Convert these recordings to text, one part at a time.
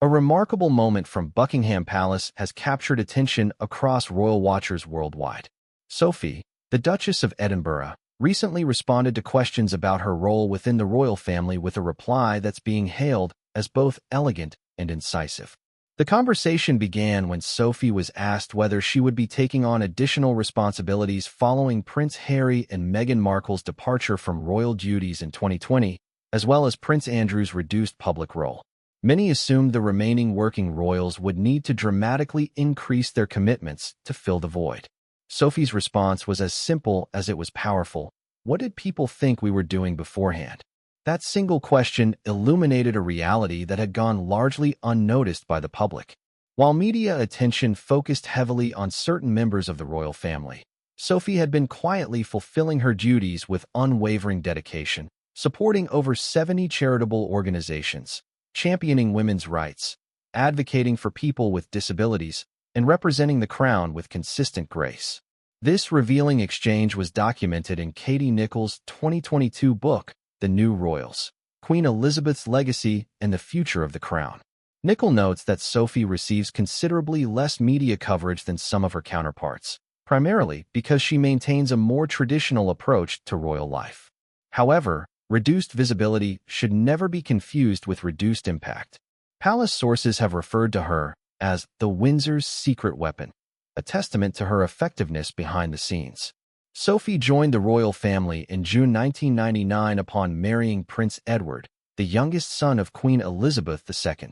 A remarkable moment from Buckingham Palace has captured attention across royal watchers worldwide. Sophie, the Duchess of Edinburgh, recently responded to questions about her role within the royal family with a reply that's being hailed as both elegant and incisive. The conversation began when Sophie was asked whether she would be taking on additional responsibilities following Prince Harry and Meghan Markle's departure from royal duties in 2020, as well as Prince Andrew's reduced public role. Many assumed the remaining working royals would need to dramatically increase their commitments to fill the void. Sophie's response was as simple as it was powerful. What did people think we were doing beforehand? That single question illuminated a reality that had gone largely unnoticed by the public. While media attention focused heavily on certain members of the royal family, Sophie had been quietly fulfilling her duties with unwavering dedication, supporting over 70 charitable organizations, championing women's rights, advocating for people with disabilities, and representing the crown with consistent grace. This revealing exchange was documented in Katie Nichols' 2022 book, The New Royals: Queen Elizabeth's Legacy and the Future of the Crown. Nichols notes that Sophie receives considerably less media coverage than some of her counterparts, primarily because she maintains a more traditional approach to royal life. However, reduced visibility should never be confused with reduced impact. Palace sources have referred to her as the Windsor's secret weapon, a testament to her effectiveness behind the scenes. Sophie joined the royal family in June 1999 upon marrying Prince Edward, the youngest son of Queen Elizabeth II.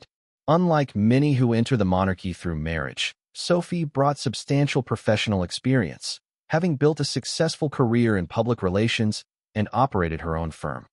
Unlike many who enter the monarchy through marriage, Sophie brought substantial professional experience, having built a successful career in public relations and operated her own firm.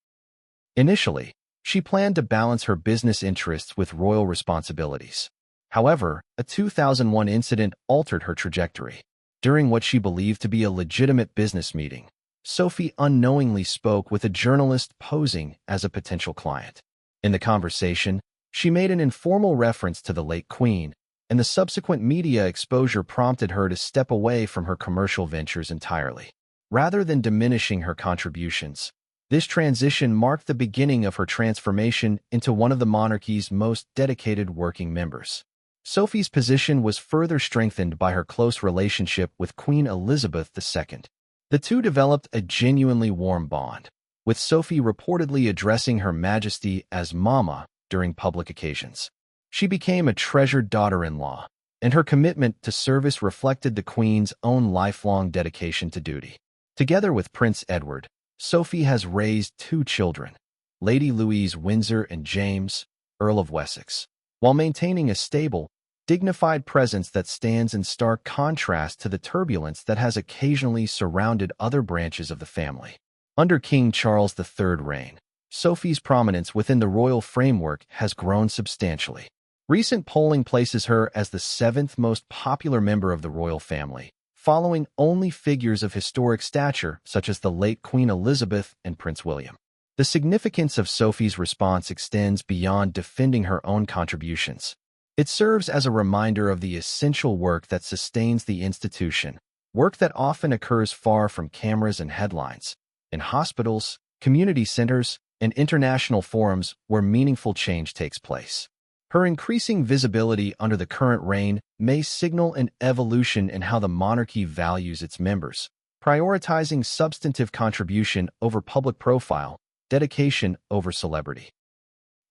Initially, she planned to balance her business interests with royal responsibilities. However, a 2001 incident altered her trajectory. During what she believed to be a legitimate business meeting, Sophie unknowingly spoke with a journalist posing as a potential client. In the conversation, she made an informal reference to the late Queen, and the subsequent media exposure prompted her to step away from her commercial ventures entirely. Rather than diminishing her contributions, this transition marked the beginning of her transformation into one of the monarchy's most dedicated working members. Sophie's position was further strengthened by her close relationship with Queen Elizabeth II. The two developed a genuinely warm bond, with Sophie reportedly addressing Her Majesty as Mama during public occasions. She became a treasured daughter-in-law, and her commitment to service reflected the Queen's own lifelong dedication to duty. Together with Prince Edward, Sophie has raised two children, Lady Louise Windsor and James, Earl of Wessex, while maintaining a stable, dignified presence that stands in stark contrast to the turbulence that has occasionally surrounded other branches of the family. Under King Charles III's reign, Sophie's prominence within the royal framework has grown substantially. Recent polling places her as the seventh most popular member of the royal family, following only figures of historic stature such as the late Queen Elizabeth and Prince William. The significance of Sophie's response extends beyond defending her own contributions. It serves as a reminder of the essential work that sustains the institution, work that often occurs far from cameras and headlines, in hospitals, community centers, and international forums where meaningful change takes place. Her increasing visibility under the current reign may signal an evolution in how the monarchy values its members, prioritizing substantive contribution over public profile, dedication over celebrity.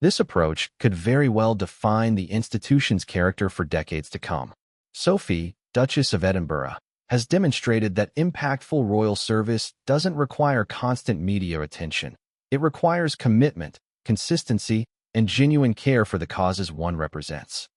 This approach could very well define the institution's character for decades to come. Sophie, Duchess of Edinburgh, has demonstrated that impactful royal service doesn't require constant media attention. It requires commitment, consistency, and genuine care for the causes one represents.